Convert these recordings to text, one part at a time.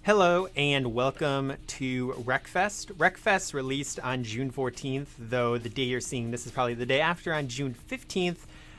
Hello and welcome to Wreckfest. Wreckfest released on June 14th, though the day you're seeing this is probably the day after on June 15th.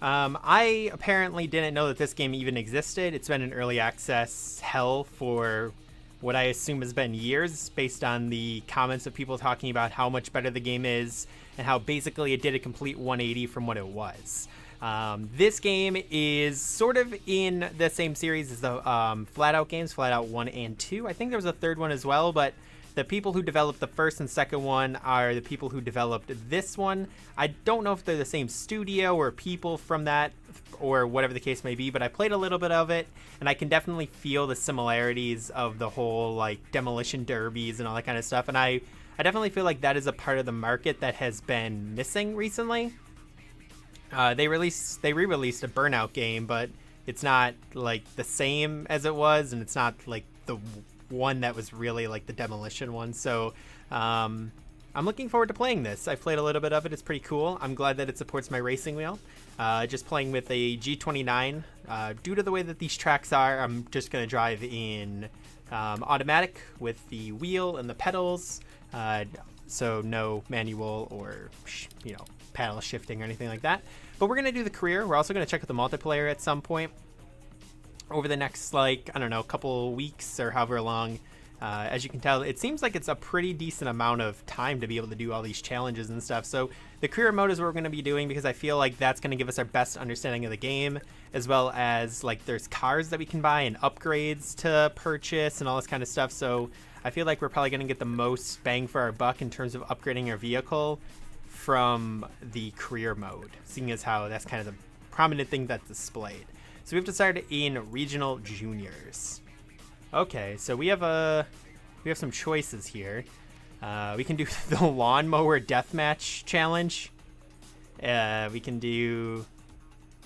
I apparently didn't know that this game even existed. It's been in early access hell for what I assume has been years, based on the comments of people talking about how much better the game is and how basically it did a complete 180 from what it was. This game is sort of in the same series as the Flatout games, Flatout 1 and 2. I think there was a third one as well, but the people who developed the first and second one are the people who developed this one. I don't know if they're the same studio or people from that or whatever the case may be, but I played a little bit of it, and I can definitely feel the similarities of the whole like demolition derbies and all that kind of stuff, and I definitely feel like that is a part of the market that has been missing recently. They re-released a Burnout game, but it's not like the same as it was, and it's not like the one that was really like the demolition one. So I'm looking forward to playing this. I've played a little bit of it. It's pretty cool. I'm glad that it supports my racing wheel. Just playing with a G29. Due to the way that these tracks are, I'm just going to drive in automatic with the wheel and the pedals. So no manual or, paddle shifting or anything like that. But we're going to do the career. We're also going to check out the multiplayer at some point over the next, couple weeks or however long. As you can tell, it seems like it's a pretty decent amount of time to be able to do all these challenges and stuff. So the career mode is what we're going to be doing, because I feel like that's going to give us our best understanding of the game, as well as like there's cars that we can buy and upgrades to purchase and all this kind of stuff. So I feel like we're probably going to get the most bang for our buck in terms of upgrading our vehicle from the career mode, seeing as how that's kind of the prominent thing that's displayed. So we have to start in regional juniors. Okay, so we have some choices here. We can do the Lawnmower Deathmatch challenge. We can do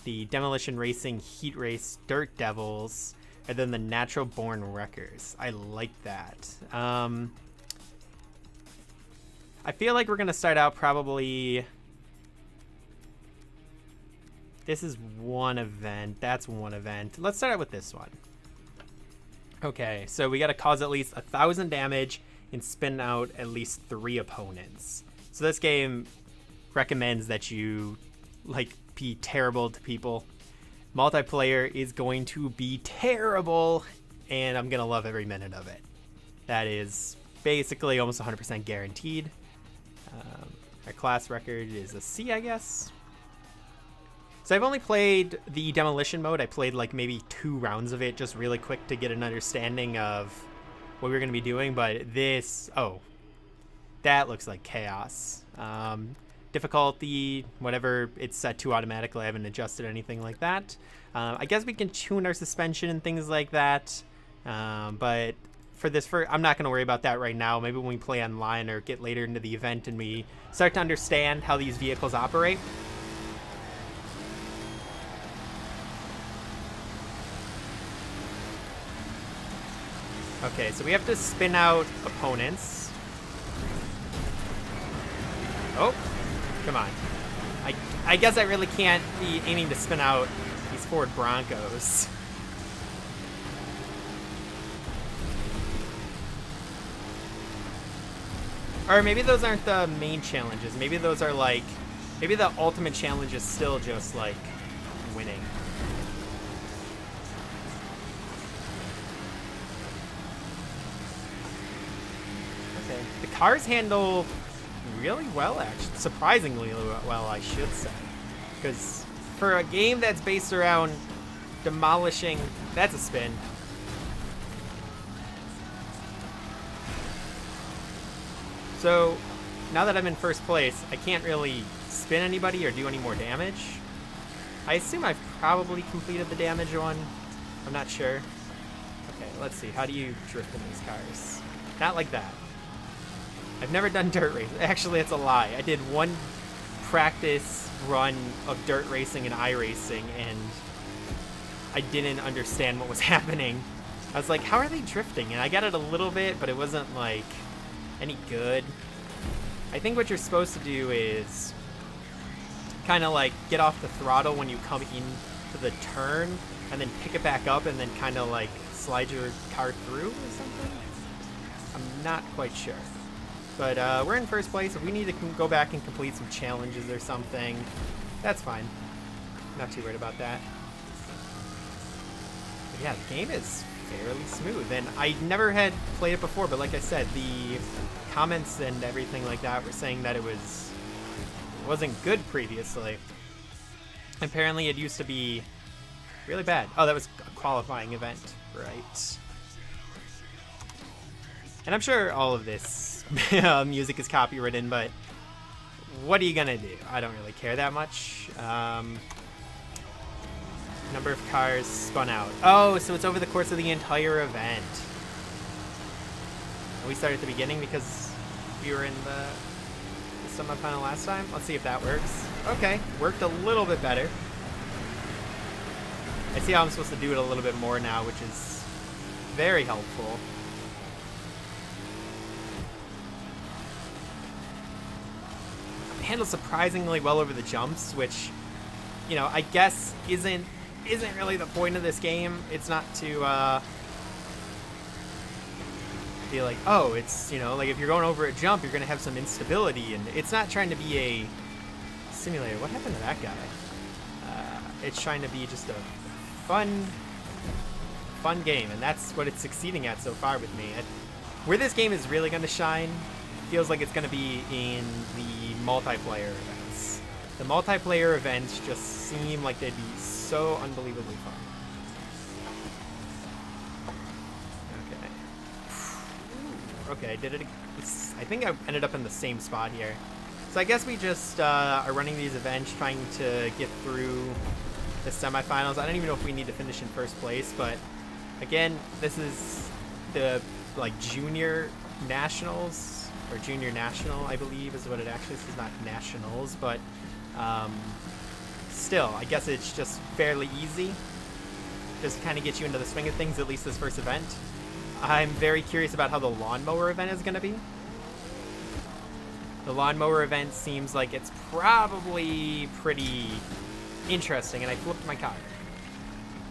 the Demolition Racing Heat Race Dirt Devils, and then the Natural Born Wreckers. I like that. I feel like we're going to start out probably... This is one event. That's one event. Let's start out with this one. Okay, so we got to cause at least 1,000 damage and spin out at least 3 opponents. So this game recommends that you, be terrible to people. Multiplayer is going to be terrible, and I'm going to love every minute of it. That is basically almost 100% guaranteed. Our class record is a C, I guess. So I've only played the demolition mode. I played maybe 2 rounds of it just really quick to get an understanding of what we were going to be doing. But this, that looks like chaos. Difficulty, whatever it's set to automatically. I haven't adjusted anything like that. I guess we can tune our suspension and things like that. But for this, I'm not going to worry about that right now. Maybe when we play online or get later into the event and we start to understand how these vehicles operate. Okay, so we have to spin out opponents. Oh, come on. I guess I really can't be aiming to spin out these Ford Broncos. Or maybe those aren't the main challenges. Maybe those are maybe the ultimate challenge is still just winning. Okay, the cars handle really well, actually. Surprisingly well, I should say. Because for a game that's based around demolishing... That's a spin. So, now that I'm in first place, I can't really spin anybody or do any more damage. I assume I've probably completed the damage one. I'm not sure. Okay, let's see. How do you drift in these cars? Not like that. I've never done dirt race. Actually, it's a lie. I did one practice run of dirt racing and iRacing, and I didn't understand what was happening. I was like, how are they drifting? And I got it a little bit, but it wasn't any good. I think what you're supposed to do is kind of get off the throttle when you come into the turn, and then pick it back up, and then kind of slide your car through or something? I'm not quite sure. But we're in first place. If we need to go back and complete some challenges or something, that's fine. Not too worried about that. But yeah, the game is fairly smooth. And I never had played it before, but like I said, the comments and everything like that were saying that it wasn't good previously. Apparently it used to be really bad. Oh, that was a qualifying event, right? And I'm sure all of this music is copywritten, but what are you gonna do? I don't really care that much. Number of cars spun out. Oh, so it's over the course of the entire event. And we started at the beginning because we were in the semifinal last time. Let's see if that works. Okay, worked a little bit better. I see how I'm supposed to do it a little bit more now, which is very helpful. Handles surprisingly well over the jumps, which, you know, I guess isn't really the point of this game. It's not to be like, oh, it's, you know, like if you're going over a jump, you're gonna have some instability, and it's not trying to be a simulator. What happened to that guy? It's trying to be just a fun game, and that's what it's succeeding at so far with me. Where this game is really gonna shine feels like it's going to be in the multiplayer events. The multiplayer events just seem like they'd be so unbelievably fun. Okay. Okay, did it. I think I ended up in the same spot here. So I guess we just are running these events, trying to get through the semifinals. I don't even know if we need to finish in first place, but again, this is the like junior nationals. Or junior national, I believe, is what it actually says, not nationals, but still, I guess it's just fairly easy. Just kind of get you into the swing of things, at least this first event. I'm very curious about how the Lawnmower event is going to be. The Lawnmower event seems like it's probably pretty interesting, and I flipped my car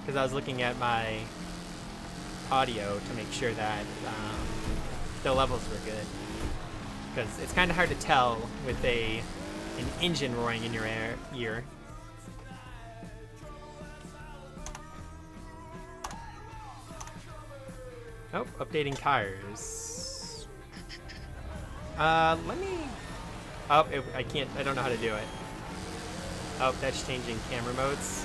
because I was looking at my audio to make sure that the levels were good. Because it's kind of hard to tell with an engine roaring in your ear. Oh, updating tires. Let me... Oh, I can't... I don't know how to do it. Oh, that's changing camera modes.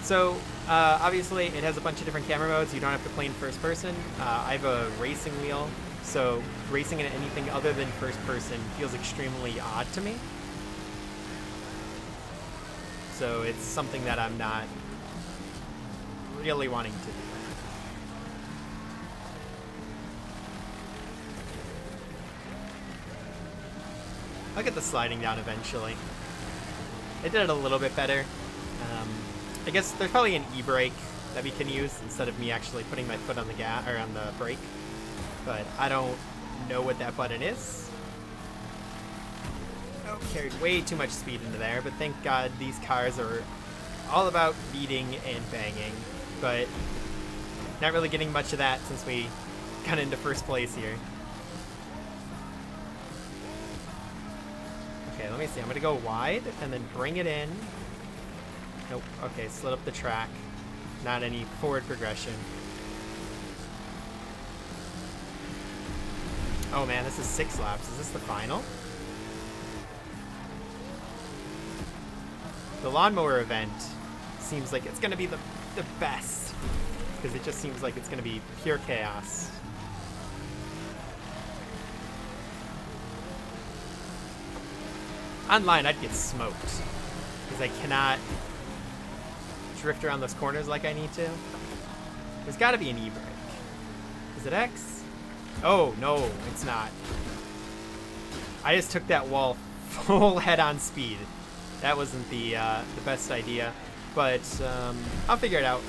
So, obviously, it has a bunch of different camera modes. You don't have to play in first person. I have a racing wheel. So racing in anything other than first person feels extremely odd to me. So it's something that I'm not really wanting to do. I'll get the sliding down eventually. I did it a little bit better. I guess there's probably an e-brake that we can use instead of me actually putting my foot on the gas or on the brake. But I don't know what that button is. Oh, carried way too much speed into there, but thank God these cars are all about beating and banging. But not really getting much of that since we got into first place here. Okay, let me see. I'm gonna go wide and then bring it in. Nope. Okay, slid up the track. Not any forward progression. Oh man, this is 6 laps. Is this the final? The Lawnmower event seems like it's going to be the best. Because it just seems like it's going to be pure chaos. Online, I'd get smoked. Because I cannot drift around those corners like I need to. There's got to be an e-brake. Is it X? Oh, no, it's not. I just took that wall full head-on speed. That wasn't the best idea, but I'll figure it out.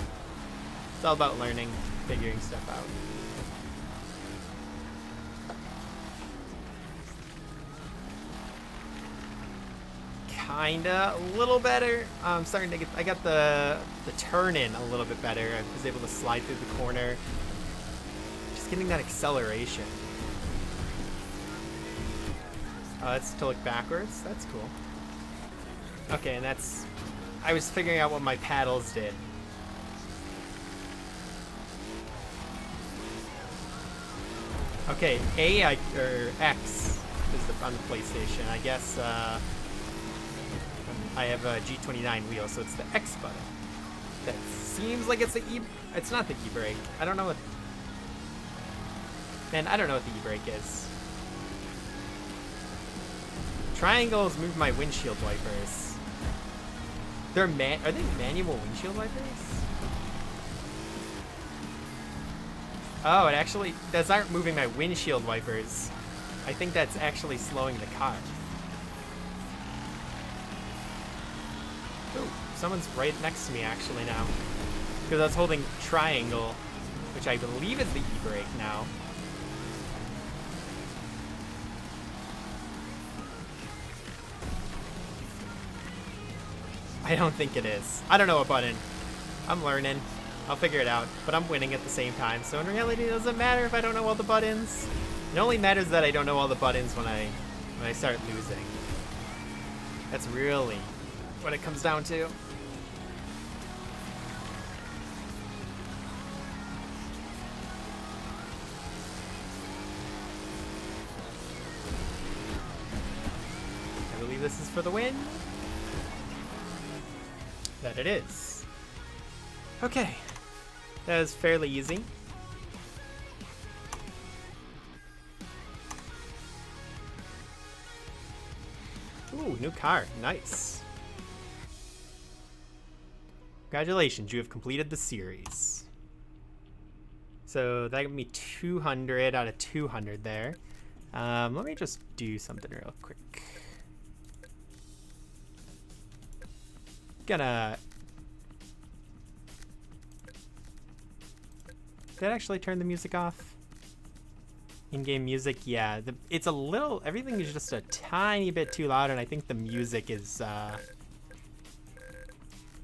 It's all about learning, figuring stuff out. kinda a little better. I'm starting to get, I got the turn in a little bit better. I was able to slide through the corner. Just getting that acceleration. That's to look backwards. That's cool. Okay, and that's, I was figuring out what my paddles did. Okay, or X is on the PlayStation. I guess I have a G29 wheel, so it's the X button. That seems like it's the E. It's not the E-brake. I don't know what. Man, I don't know what the E-brake is. Triangles move my windshield wipers. Are they manual windshield wipers? Oh, it actually, that's not moving my windshield wipers. I think that's actually slowing the car. Oh, someone's right next to me actually now. Because I was holding triangle, which I believe is the e-brake now. I don't think it is. I don't know what button. I'm learning. I'll figure it out, but I'm winning at the same time, so in reality it doesn't matter if I don't know all the buttons. It only matters that I don't know all the buttons when I start losing. That's really what it comes down to. I believe this is for the win. That it is. Okay. That was fairly easy. Ooh, new car. Nice. Congratulations, you have completed the series. So that got me 200 out of 200 there. Let me just do something real quick. Gonna... Did I actually turn the music off? In-game music, yeah. It's a little, everything is just a tiny bit too loud, and I think the music is,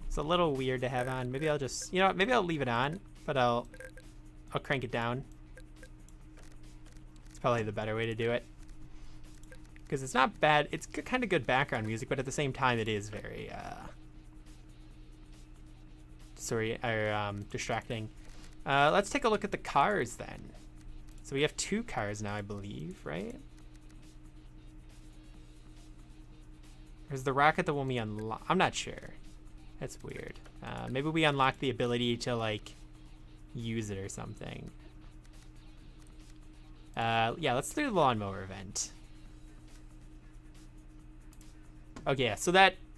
it's a little weird to have on. Maybe I'll just, you know what, maybe I'll leave it on, but I'll crank it down. It's probably the better way to do it. Because it's not bad, it's kind of good background music, but at the same time it is very, distracting. Let's take a look at the cars then. So we have 2 cars now, I believe, right? Or is the rocket the one we unlock? I'm not sure. That's weird. Maybe we unlock the ability to, like, use it or something. Yeah, let's do the Lawnmower event. Okay, yeah, so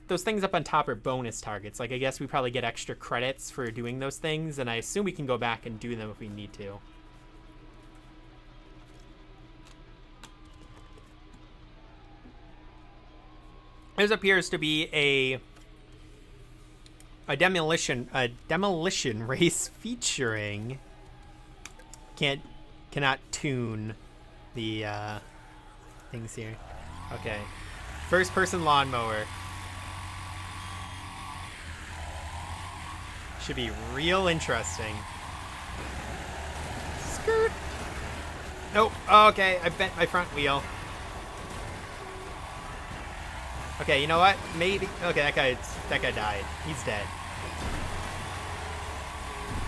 those things up on top are bonus targets. Like, I guess we probably get extra credits for doing those things, and I assume we can go back and do them if we need to. This appears to be a demolition race featuring... Cannot tune the things here. Okay. First person lawnmower. Should be real interesting. Skirt. Nope. Oh, okay, I bent my front wheel. Okay, you know what? Maybe. Okay, that guy died. He's dead.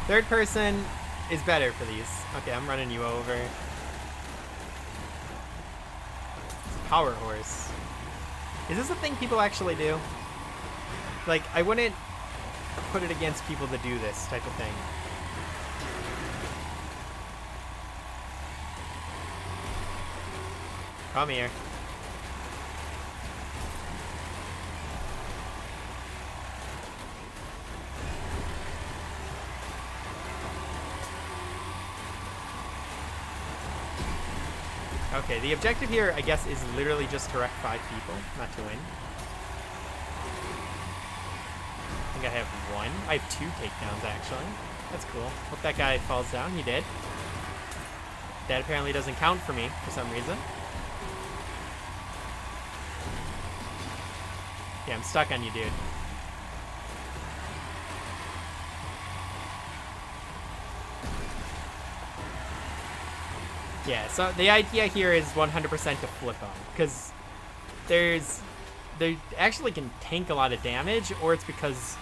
Third person is better for these. Okay, I'm running you over. Power horse. Is this a thing people actually do? Like, I wouldn't put it against people to do this type of thing. Come here. Okay, the objective here, I guess, is literally just to wreck 5 people, not to win. I think I have 1. I have 2 takedowns, actually. That's cool. Hope that guy falls down. He did. That apparently doesn't count for me for some reason. Yeah, I'm stuck on you, dude. Yeah, so the idea here is 100% to flip them, because they actually can tank a lot of damage, or it's because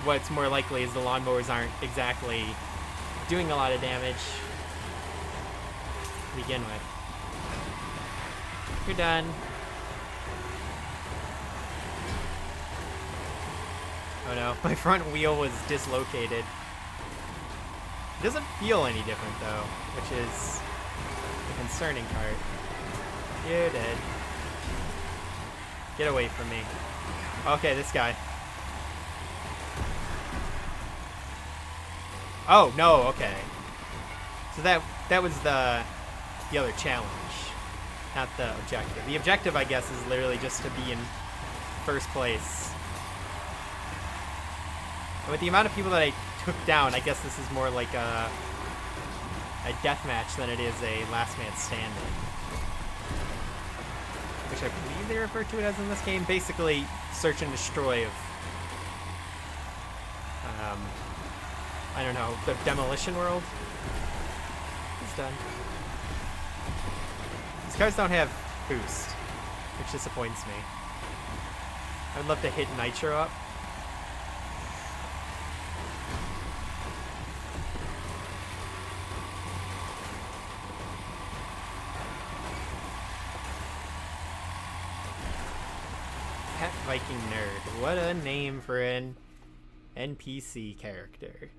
what's more likely is the lawnmowers aren't exactly doing a lot of damage to begin with. You're done. Oh no, my front wheel was dislocated. It doesn't feel any different though, which is the concerning part. You're dead. Get away from me. Okay, this guy. Oh no, okay. So that was the other challenge, not the objective. The objective, I guess, is literally just to be in first place. And with the amount of people that I took down, I guess this is more like a deathmatch than it is a last man standing, which I believe they refer to it as in this game. Basically, search and destroy of, I don't know, the demolition world. It's done. These cars don't have boost, which disappoints me. I would love to hit Nitro up. Pet Viking Nerd. What a name for an NPC character.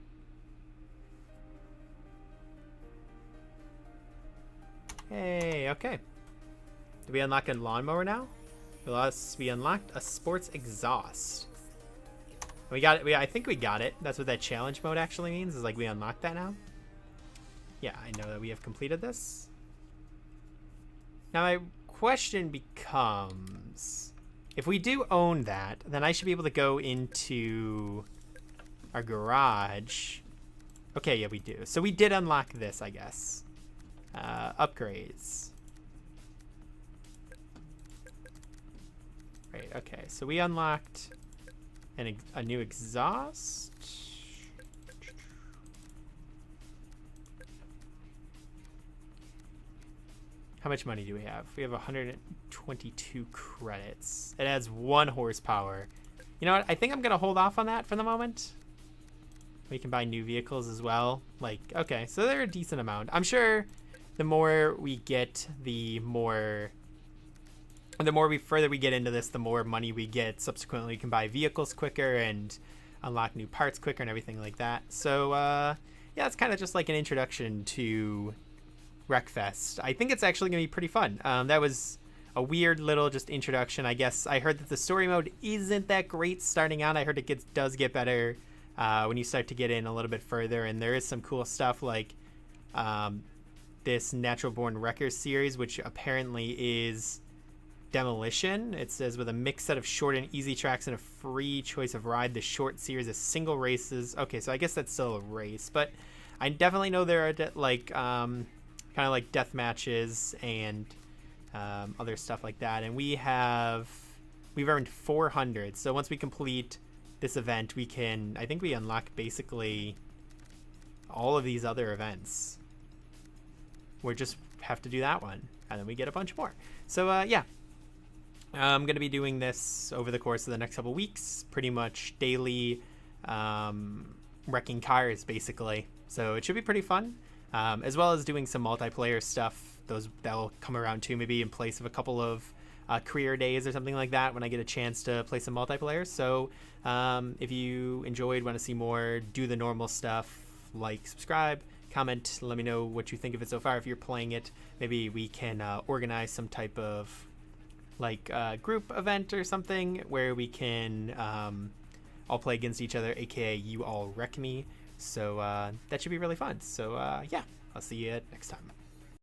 Hey, okay. Did we unlock a lawnmower now? We unlocked a sports exhaust. We got it. I think we got it. That's what that challenge mode actually means, is like we unlocked that now. Yeah, I know that we have completed this. Now my question becomes, if we do own that, then I should be able to go into our garage. Okay, yeah, we do. So we did unlock this, I guess. Upgrades. Right, okay. So we unlocked a new exhaust. How much money do we have? We have 122 credits. It adds 1 horsepower. You know what? I think I'm going to hold off on that for the moment. We can buy new vehicles as well. Like, okay, so they're a decent amount. I'm sure the more we get, the further we get into this, the more money we get. Subsequently, we can buy vehicles quicker and unlock new parts quicker and everything like that. So, yeah, it's kind of just like an introduction to Wreckfest. I think it's actually going to be pretty fun. That was a weird little just introduction, I guess. I heard that the story mode isn't that great starting out. I heard it does get better when you start to get in a little bit further, and there is some cool stuff like this Natural Born Wreckers series, which apparently is demolition. It says, with a mixed set of short and easy tracks and a free choice of ride, the short series is single races. Okay, so I guess that's still a race, but I definitely know there are like kind of like death matches and other stuff like that. And we've earned 400. So once we complete this event, I think we unlock basically all of these other events. We just have to do that one, and then we get a bunch more. So yeah, I'm going to be doing this over the course of the next couple weeks, pretty much daily wrecking cars, basically. So it should be pretty fun, as well as doing some multiplayer stuff. That'll come around too, maybe in place of a couple of career days or something like that when I get a chance to play some multiplayer. So if you enjoyed, want to see more, do the normal stuff, like, subscribe, comment, let me know what you think of it so far. If you're playing it, maybe we can organize some type of like group event or something where we can all play against each other, aka you all wreck me. So that should be really fun. So yeah, I'll see you next time.